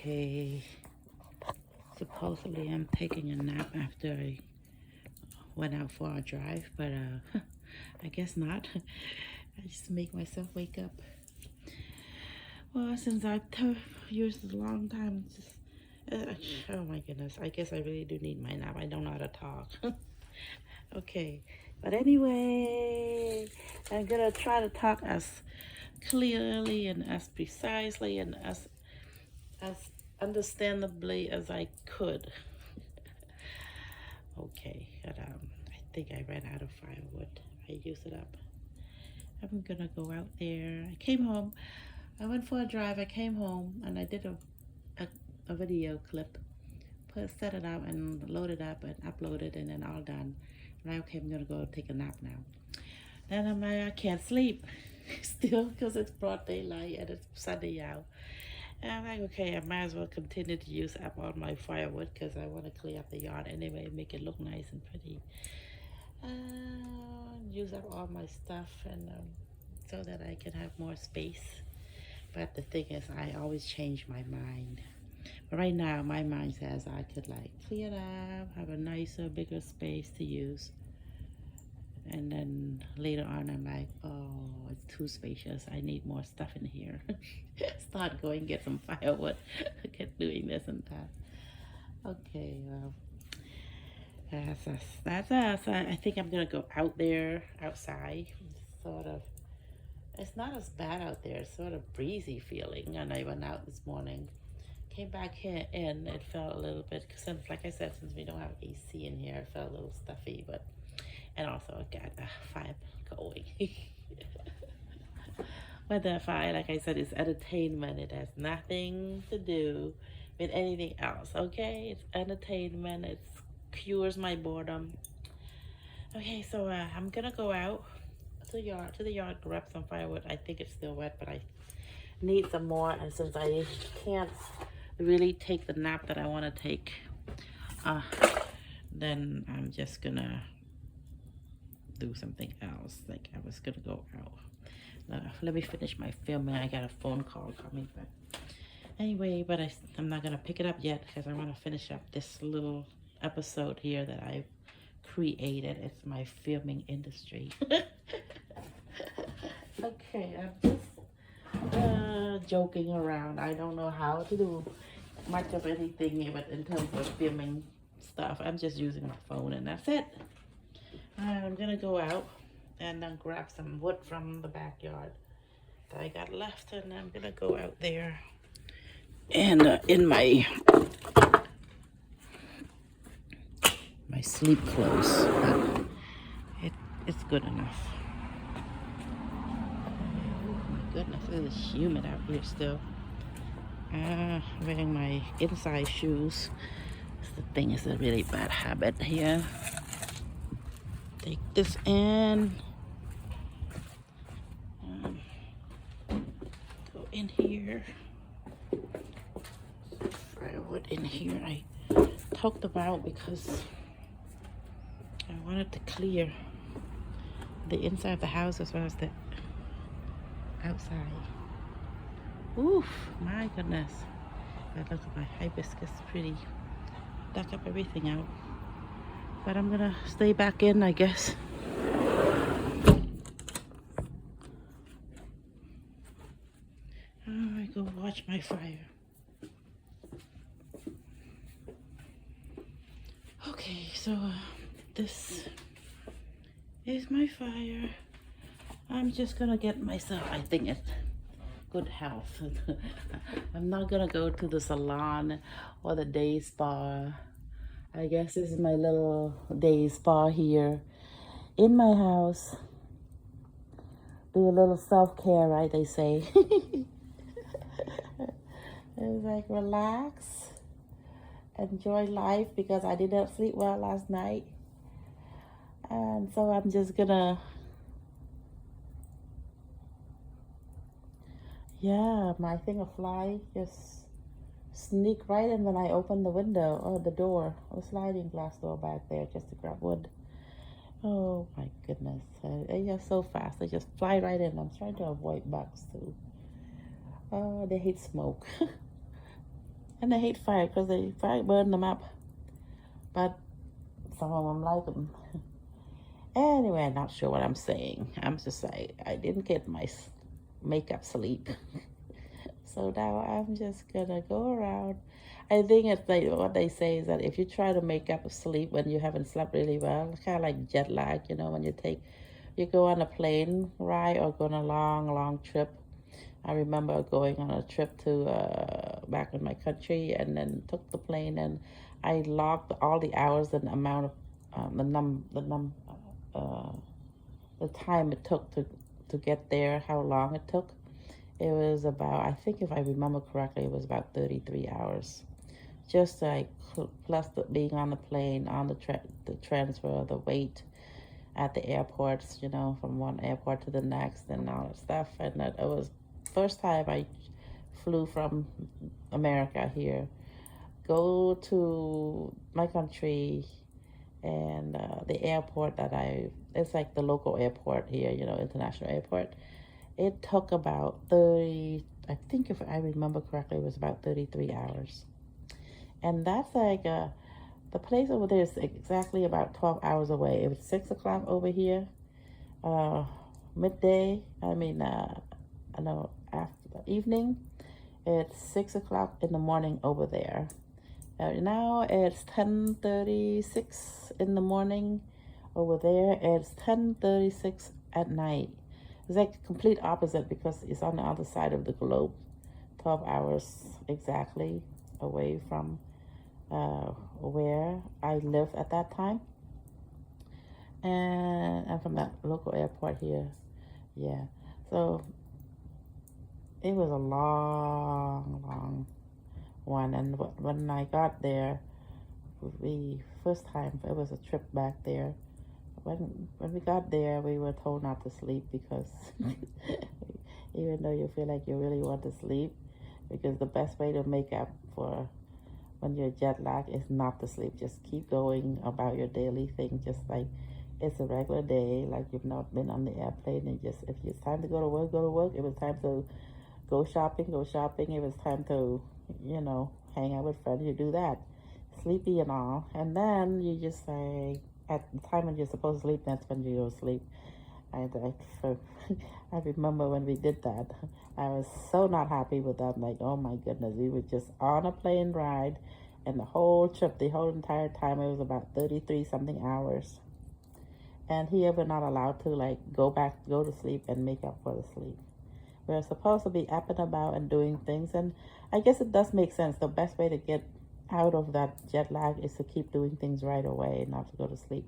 Okay, supposedly I'm taking a nap after I went out for a drive, but I guess not. I just make myself wake up. Well, since I've used a long time, just, oh my goodness, I guess I really do need my nap. I don't know how to talk. Okay, but anyway, I'm gonna try to talk as clearly and as precisely and as understandably as I could. Okay, but I think I ran out of firewood. I used it up. I'm gonna go out there. I came home. I went for a drive. I came home and I did a video clip. Set it up and load it up and upload it, and then all done. And okay, I'm gonna go take a nap now. Then I'm like, I can't sleep still because it's broad daylight and it's sunny out. And I'm like, okay, I might as well continue to use up all my firewood because I want to clear up the yard anyway, make it look nice and pretty. Use up all my stuff and so that I can have more space. But the thing is, I always change my mind. But right now, my mind says I could like clear it up, have a nicer, bigger space to use. And then later on, I'm like, oh, it's too spacious. I need more stuff in here. Start going, get some firewood, get doing this and that. Okay, well, that's us. That's us. I think I'm going to go out there, outside, sort of. It's not as bad out there. It's sort of breezy feeling. And I went out this morning. Came back here in, it felt a little bit, since, like I said, since we don't have AC in here, it felt a little stuffy, but, and also I got the fire going. But the fire, like I said, is entertainment. It has nothing to do with anything else, okay? It's entertainment. It cures my boredom. Okay, so I'm gonna go out to the yard, grab some firewood. I think it's still wet, but I need some more, and since I can't really take the nap that I want to take, then I'm just gonna do something else. Like I was gonna go out. Let me finish my filming. I got a phone call coming back. Anyway, but I'm not gonna pick it up yet because I want to finish up this little episode here that I've created. It's my filming industry. Okay, I'm just joking around. I don't know how to do much of anything, but in terms of filming stuff, I'm just using my phone and that's it. I'm gonna go out and then grab some wood from the backyard that I got left, and I'm gonna go out there and in my sleep clothes, but it's good enough. Oh my goodness, it is humid out here still. Wearing my inside shoes. The thing is a really bad habit here. Take this in. Go in here. Firewood in here. I talked about because I wanted to clear the inside of the house as well as the outside. Oof, my goodness. But look at my hibiscus, pretty. Dug up everything out. But I'm gonna stay back in, I guess. I go watch my fire. Okay, so this is my fire. I'm just gonna get myself, I think, it's good health. I'm not gonna go to the salon or the day spa. I guess this is my little day spa here in my house. Do a little self-care, right, they say. It's like relax, enjoy life, because I did not sleep well last night. And so I'm just gonna, yeah, my thing of fly just sneak right in when I open the window or the door, or sliding glass door back there just to grab wood. Oh my goodness, they just so fast. They just fly right in. I'm trying to avoid bugs too. They hate smoke. And I hate fire because they fire burn them up. But some of them like them. Anyway, I'm not sure what I'm saying. I'm just like, I didn't get my makeup sleep. So now I'm just gonna go around. I think it's like what they say is that if you try to make up sleep when you haven't slept really well, it's kind of like jet lag, when you go on a plane ride or go on a long, long trip. I remember going on a trip to back in my country and then took the plane and I logged all the hours and amount of uh, the time it took to get there, how long it took. It was about, I think if I remember correctly, it was about 33 hours. Just like plus being on the plane, on the transfer, the wait at the airports, from one airport to the next and all that stuff. And it was first time I flew from America here, go to my country, and the airport it's like the local airport here, international airport. It took about 30, I think if I remember correctly, it was about 33 hours. And that's like, the place over there is exactly about 12 hours away. It was 6 o'clock over here, midday, I know after the evening. It's 6 o'clock in the morning over there. Now it's 10:36 in the morning over there. It's 10:36 at night. It's like complete opposite because it's on the other side of the globe. 12 hours exactly away from where I lived at that time. And from that local airport here. Yeah. So it was a long, long one. And when I got there, the first time, it was a trip back there. When we got there, we were told not to sleep because even though you feel like you really want to sleep, because the best way to make up for when you're jet lagged is not to sleep. Just keep going about your daily thing, just like it's a regular day, like you've not been on the airplane, and just if it's time to go to work, go to work. If it's time to go shopping, go shopping. If it's time to, hang out with friends, you do that. Sleepy and all. And then you just say, at the time when you're supposed to sleep, that's when you go to sleep. I remember when we did that. I was so not happy with that. I'm like, oh my goodness, we were just on a plane ride, and the whole trip, the whole entire time, it was about 33 something hours. And here we're not allowed to go to sleep and make up for the sleep. We're supposed to be up and about and doing things, and I guess it does make sense. The best way to get out of that jet lag is to keep doing things right away, not to go to sleep.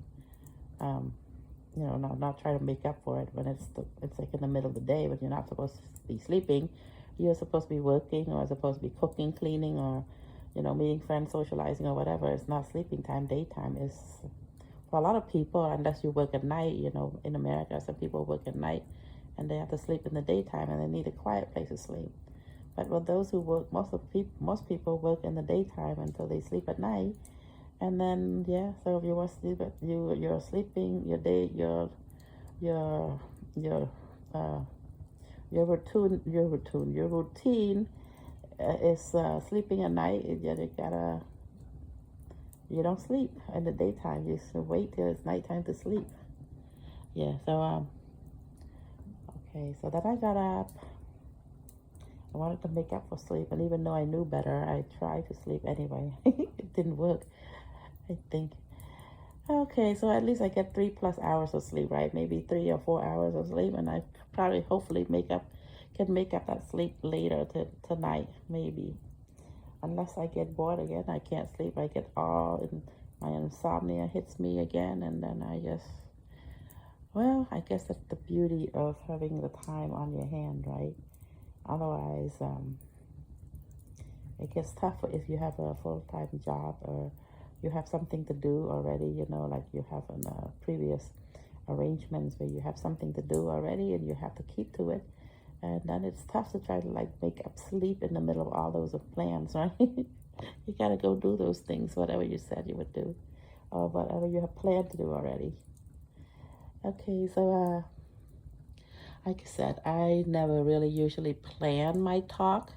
Not try to make up for it when it's like in the middle of the day when you're not supposed to be sleeping. You're supposed to be working or supposed to be cooking, cleaning, or meeting friends, socializing, or whatever. It's not sleeping time. Daytime is for a lot of people, unless you work at night. In America, some people work at night and they have to sleep in the daytime and they need a quiet place to sleep. But with those who work, most people work in the daytime until they sleep at night. And then so if you want to sleep, you're sleeping your day, your routine is sleeping at night. You don't sleep in the daytime. You should wait till it's nighttime to sleep. Yeah. So okay. So then I got up. I wanted to make up for sleep, and even though I knew better, I tried to sleep anyway. It didn't work, I think. Okay, so at least I get 3+ hours of sleep, right? Maybe 3 or 4 hours of sleep, and I probably, hopefully, can make up that sleep later tonight, maybe. Unless I get bored again, I can't sleep. I get my insomnia hits me again, and then I guess that's the beauty of having the time on your hand, right? Otherwise, it gets tough if you have a full-time job or you have something to do already, like you have in previous arrangements where you have something to do already and you have to keep to it. And then it's tough to try to make up sleep in the middle of all those plans, right? You got to go do those things, whatever you said you would do or whatever you have planned to do already. Okay, so like I said, I never really usually plan my talk.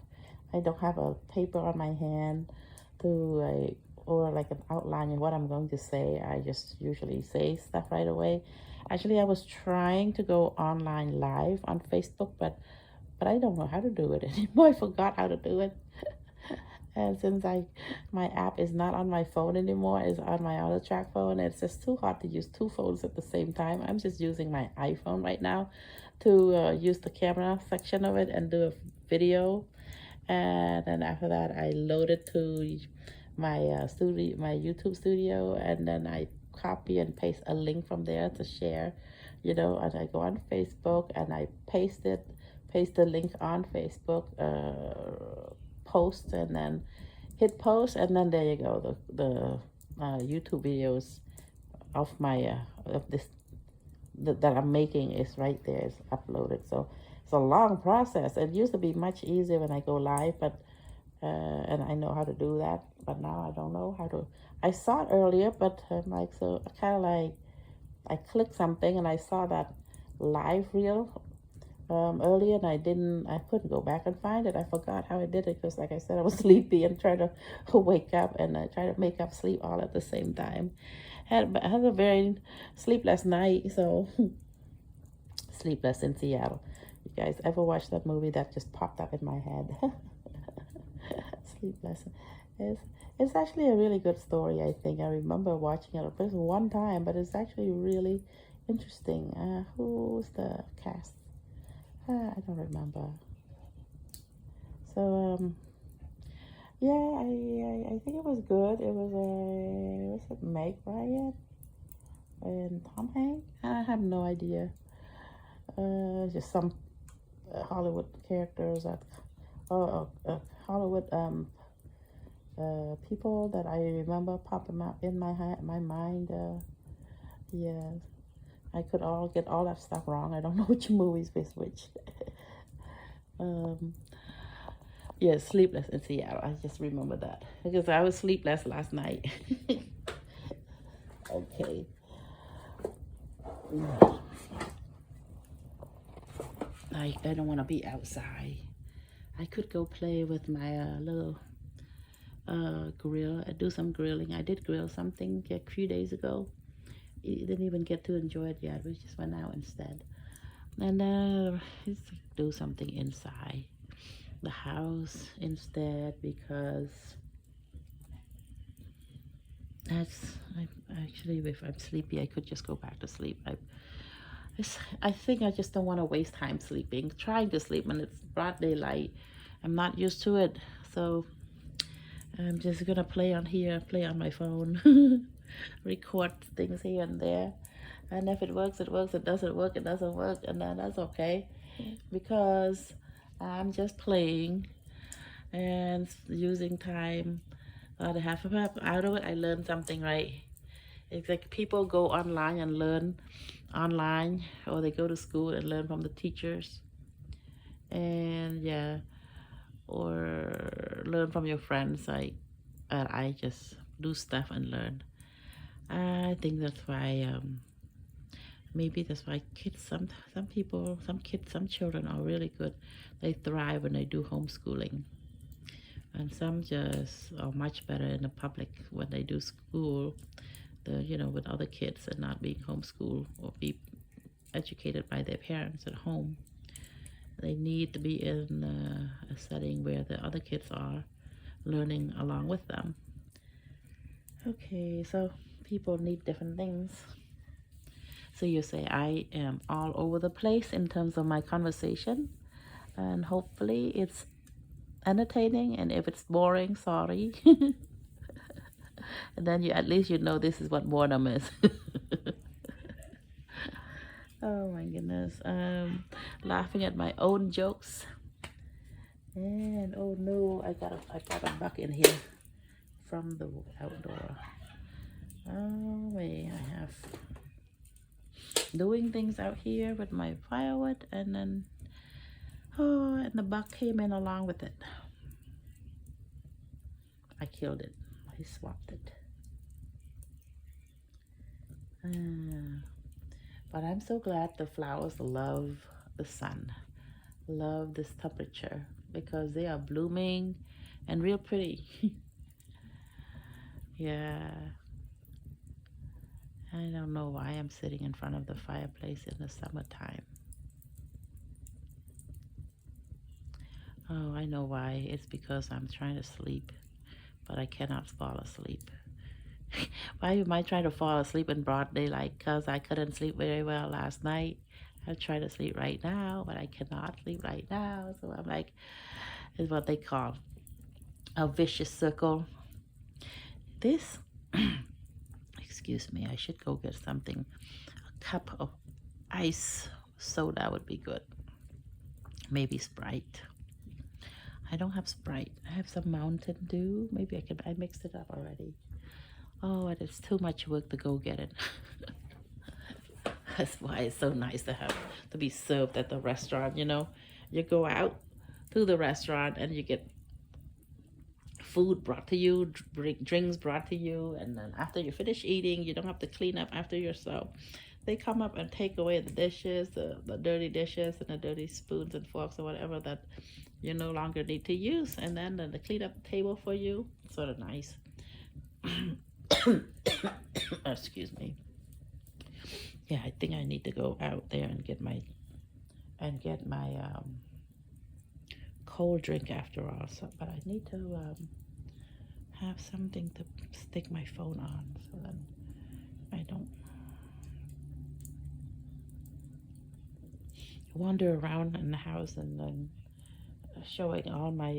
I don't have a paper on my hand to like, or like an outline of what I'm going to say. I just usually say stuff right away. Actually, I was trying to go online live on Facebook, but I don't know how to do it anymore. I forgot how to do it. And since my app is not on my phone anymore, it's on my auto track phone, it's just too hard to use two phones at the same time. I'm just using my iPhone right now to use the camera section of it and do a video. And then after that, I load it to my studio, my YouTube studio, and then I copy and paste a link from there to share, and I go on Facebook and I paste the link on Facebook, post, and then hit post, and then there you go. The YouTube videos of my of this that I'm making is right there. It's uploaded. So it's a long process. It used to be much easier when I go live, but and I know how to do that. But now I don't know how to. I saw it earlier, but so I kind of like I clicked something and I saw that live reel earlier, and I couldn't go back and find it. I forgot how I did it because, like I said, I was sleepy and trying to wake up and try to make up sleep all at the same time. Had a very sleepless night, so Sleepless in Seattle. You guys ever watch that movie that just popped up in my head? Sleepless. It's actually a really good story, I think. I remember watching it just one time, but it's actually really interesting. Who's the cast? I don't remember. So, yeah, I think it was good. It was it Meg Ryan and Tom Hanks? I have no idea. Just some Hollywood characters that, Hollywood people that I remember popping up in my mind. Yeah, I could get all that stuff wrong. I don't know which movies was which. Yeah, Sleepless in Seattle. I just remember that because I was sleepless last night. Okay. I don't want to be outside. I could go play with my little grill. I do some grilling. I did grill something a few days ago. Didn't even get to enjoy it yet. We just went out instead. And do something inside the house instead because actually, if I'm sleepy, I could just go back to sleep. I think I just don't want to waste time sleeping, trying to sleep when it's broad daylight. I'm not used to it, so I'm just gonna play on my phone, record things here and there, and if it works, it works. It doesn't work, it doesn't work, and then that's okay, because I'm just playing and using time. The half out of it, I learned something, right? It's like people go online and learn online, or they go to school and learn from the teachers, and yeah, or learn from your friends. I just do stuff and learn. I think that's why maybe that's why some people, some children are really good. They thrive when they do homeschooling, and some just are much better in the public when they do school, with other kids and not being homeschooled or be educated by their parents at home. They need to be in a setting where the other kids are learning along with them. Okay, so people need different things. So you say I am all over the place in terms of my conversation, and hopefully it's entertaining, and if it's boring, sorry. And then at least this is what boredom is. Oh my goodness. Laughing at my own jokes. And oh no, I got a bug in here from the outdoor. Oh wait, I have doing things out here with my firewood, and then and the bug came in along with it. I killed it. I swapped it. But I'm so glad the flowers love the sun, love this temperature. because they are blooming and real pretty. Yeah, I don't know why I'm sitting in front of the fireplace in the summertime. Oh, I know why. It's because I'm trying to sleep, but I cannot fall asleep. Why am I trying to fall asleep in broad daylight? Because I couldn't sleep very well last night. I'm trying to sleep right now, but I cannot sleep right now. So I'm like, it's what they call a vicious circle. This, excuse me, I should go get something. A cup of ice soda would be good. Maybe Sprite. I don't have Sprite. I have some Mountain Dew. Maybe I mixed it up already. Oh, and it's too much work to go get it. That's why it's so nice to be served at the restaurant, you know. You go out to the restaurant and you get food brought to you, drinks brought to you, and then after you finish eating, you don't have to clean up after yourself. They come up and take away the dishes, the dirty dishes and the dirty spoons and forks or whatever that you no longer need to use, and then they clean up the table for you. Sort of nice. Excuse me. Yeah, I think I need to go out there and get my cold drink after all. So, but I need to have something to stick my phone on so then I don't wander around in the house and then showing all my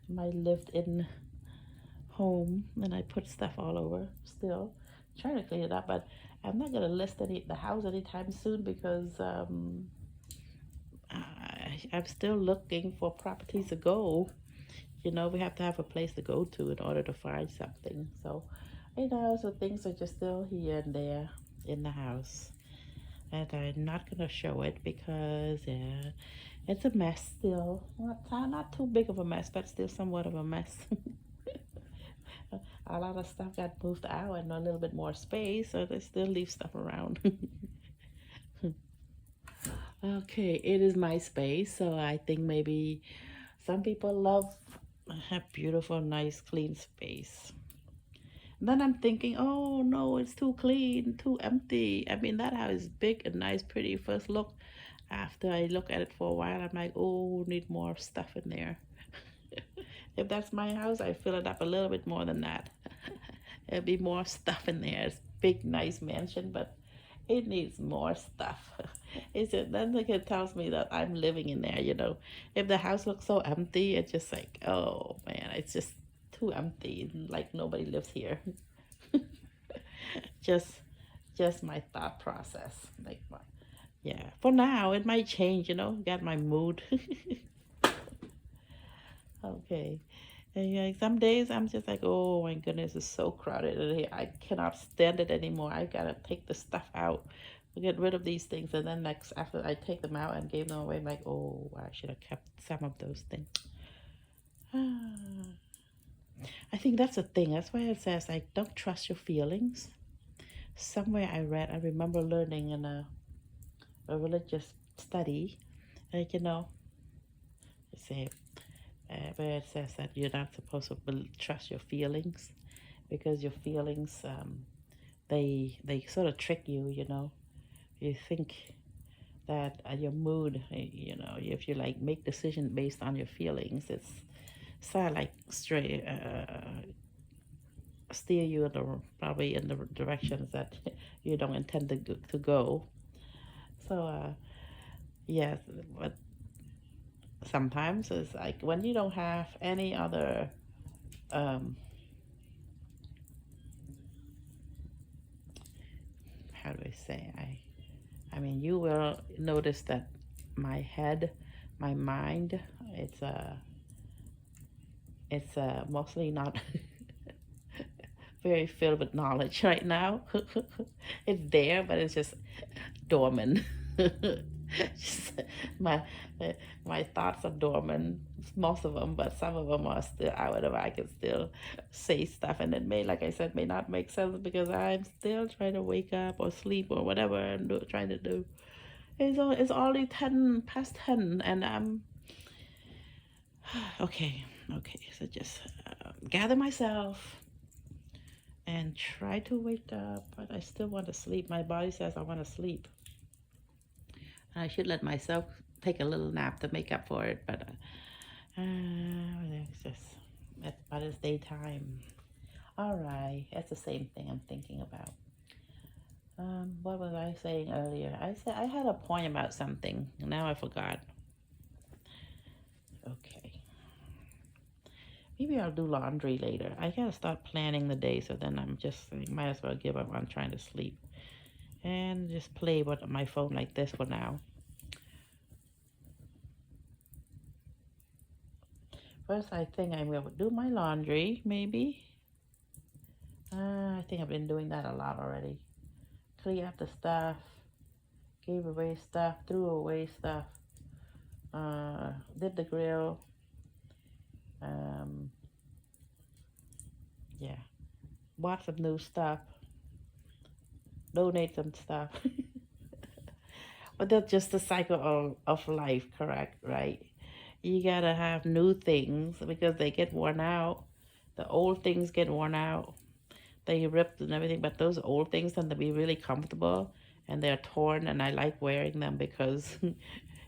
my lived-in home, and I put stuff all over still. Trying to clean it up, but I'm not gonna list the house anytime soon because I'm still looking for properties to go. You know, we have to have a place to go to in order to find something. So, you know, so things are just still here and there in the house. And I'm not going to show it because, yeah, it's a mess still. Not too big of a mess, but still somewhat of a mess. A lot of stuff got moved out and a little bit more space, so they still leave stuff around. Okay, it is my space, so I think maybe some people love a beautiful, nice, clean space. Then I'm thinking, oh no, it's too clean, too empty. I mean, that house is big and nice, pretty first look. After I look at it for a while, I'm like, oh, need more stuff in there. If that's my house, I fill it up a little bit more than that. There'll be more stuff in there. It's big, nice mansion, but it needs more stuff. Then it tells me that I'm living in there, you know. If the house looks so empty, it's just like, oh man, it's just too empty, like nobody lives here. just my thought process. Like, yeah, for now it might change, you know. Got my mood. Okay. And yeah, some days I'm just like, oh my goodness, it's so crowded in here. I cannot stand it anymore. I gotta take the stuff out, get rid of these things, and then next after I take them out and gave them away, I'm like, oh, I should have kept some of those things. I think that's a thing. That's why it says like, don't trust your feelings. Somewhere I remember learning in a religious study, like, you know, they say where it says that you're not supposed to trust your feelings because your feelings they sort of trick you, you know. You think that your mood, you know, if you like make decisions based on your feelings, it's sort of like steer you in probably in the directions that you don't intend to go. So yes, but sometimes it's like when you don't have any other how do I say, I mean, you will notice that my head, my mind, it's mostly not very filled with knowledge right now. It's there, but it's just dormant. Just my thoughts are dormant, most of them, but some of them are still out of. I can still say stuff, and it may, like I said, may not make sense because I'm still trying to wake up or sleep or whatever I'm trying to do. It's already 10 past 10, and I'm okay. Okay, so just gather myself and try to wake up, but I still want to sleep. My body says I want to sleep. I should let myself take a little nap to make up for it, but it's just, but it's daytime. All right, that's the same thing I'm thinking about. What was I saying earlier? I said I had a point about something. Now I forgot. Okay. Maybe I'll do laundry later. I gotta start planning the day, so then I'm just, might as well give up on trying to sleep and just play with my phone like this for now. First, I think I'm gonna do my laundry, maybe. I think I've been doing that a lot already. Clean up the stuff, gave away stuff, threw away stuff, did the grill. Um, yeah, bought some new stuff, donate some stuff. But that's just the cycle of life, correct? Right? You gotta have new things because they get worn out. The old things get worn out. They ripped and everything, but those old things tend to be really comfortable and they're torn, and I like wearing them because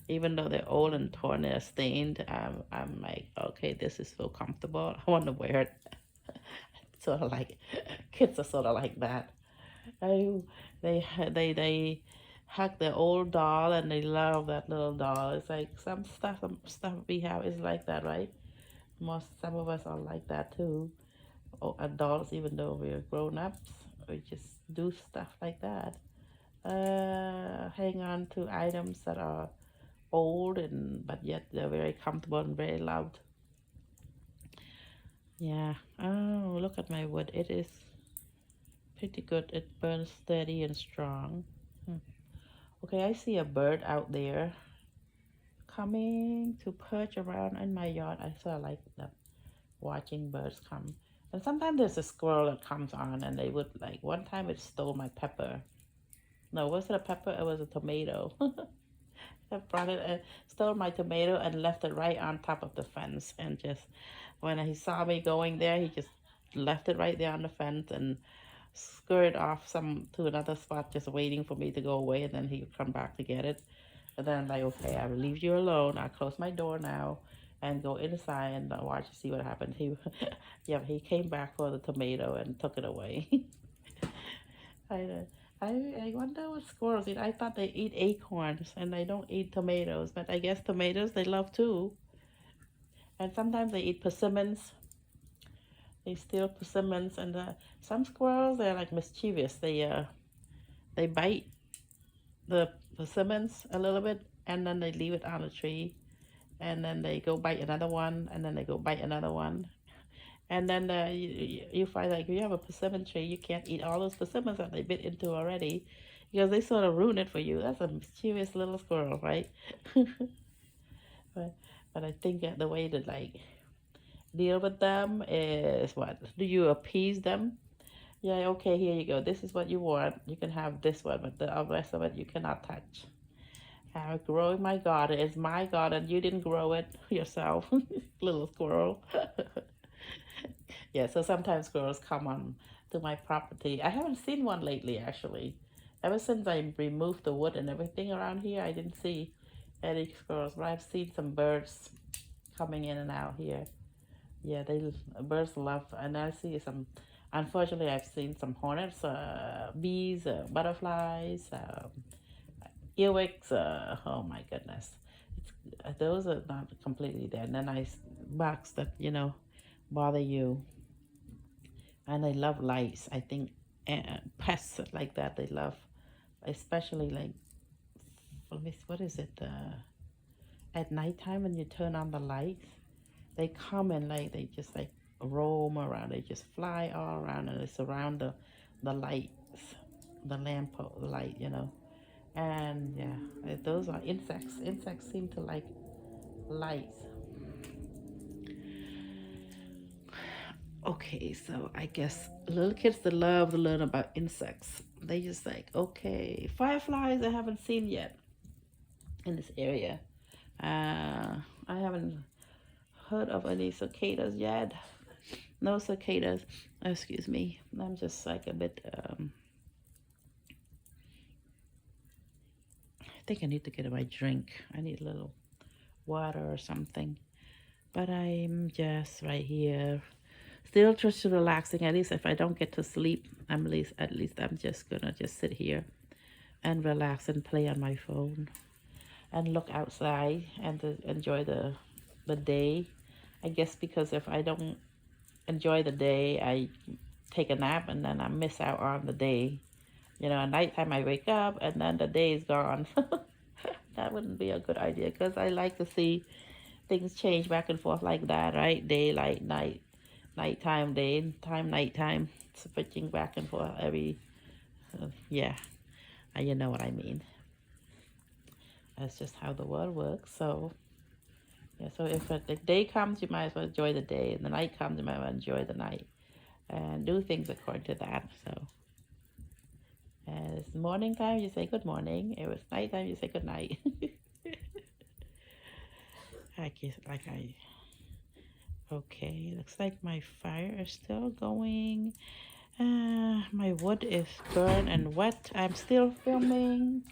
even though they're old and torn, they're stained. I'm like, okay, this is so comfortable. I want to wear it. Sort of like kids are sort of like that. I, they hug their old doll and they love that little doll. It's like some stuff we have is like that, right? Some of us are like that too. Adults, even though we're grown ups, we just do stuff like that. Hang on to items that are old and but yet they're very comfortable and very loved. Yeah. Oh, look at my wood. It is pretty good. It burns steady and strong. Hmm. Okay, I see a bird out there coming to perch around in my yard. I sort of like that, watching birds come. And sometimes there's a squirrel that comes on and they would like, one time it stole my pepper. No, was it a pepper? It was a tomato. I brought it and stole my tomato and left it right on top of the fence. And just when he saw me going there, he just left it right there on the fence and scurried off some to another spot, just waiting for me to go away. And then he would come back to get it. And then I'm like, okay, I will leave you alone. I'll close my door now and go inside and watch and see what happens. He, yeah, he came back for the tomato and took it away. I, I wonder what squirrels eat. I thought they eat acorns and they don't eat tomatoes, but I guess tomatoes they love too. And sometimes they eat persimmons. They steal persimmons, and some squirrels they're like mischievous. They bite the persimmons a little bit, and then they leave it on the tree, and then they go bite another one, and then they go bite another one. And then you find like if you have a persimmon tree, you can't eat all those persimmons that they bit into already because they sort of ruin it for you. That's a mischievous little squirrel, right? but, but I think that the way to like deal with them is what? Do you appease them? Yeah, okay, here you go. This is what you want. You can have this one, but the rest of it you cannot touch. I grow in my garden. It's my garden. You didn't grow it yourself, little squirrel. Yeah, so sometimes squirrels come on to my property. I haven't seen one lately, actually. Ever since I removed the wood and everything around here, I didn't see any squirrels, but I've seen some birds coming in and out here. Yeah, birds love, and I see some. Unfortunately, I've seen some hornets, bees, butterflies, earwigs. Oh my goodness, those are not completely dead. They're nice bugs that bother you, and they love lights. I think pests like that they love, especially like what is it? At nighttime when you turn on the lights, they come and like they just like roam around. They just fly all around and they surround the lights, the lamp light, And yeah, those are insects. Insects seem to like lights. Okay, so I guess little kids that love to learn about insects, they just like, okay, fireflies I haven't seen yet. in this area. I haven't heard of any cicadas yet. No cicadas. Excuse me. I'm just like a bit. I think I need to get my drink. I need a little water or something. But I'm just right here, still just relaxing. At least if I don't get to sleep, at least I'm just gonna just sit here and relax and play on my phone and look outside and to enjoy the day. I guess because if I don't enjoy the day, I take a nap and then I miss out on the day. You know, at nighttime I wake up and then the day is gone. That wouldn't be a good idea because I like to see things change back and forth like that, right? Daylight, night, nighttime, daytime, nighttime, switching back and forth every, yeah, you know what I mean. That's just how the world works. So, yeah, so if the day comes, you might as well enjoy the day, and the night comes, you might as well enjoy the night, and do things according to that. So, and it's morning time, you say good morning. If it's nighttime, you say good night. I guess, okay, looks like my fire is still going. My wood is burnt and wet. I'm still filming.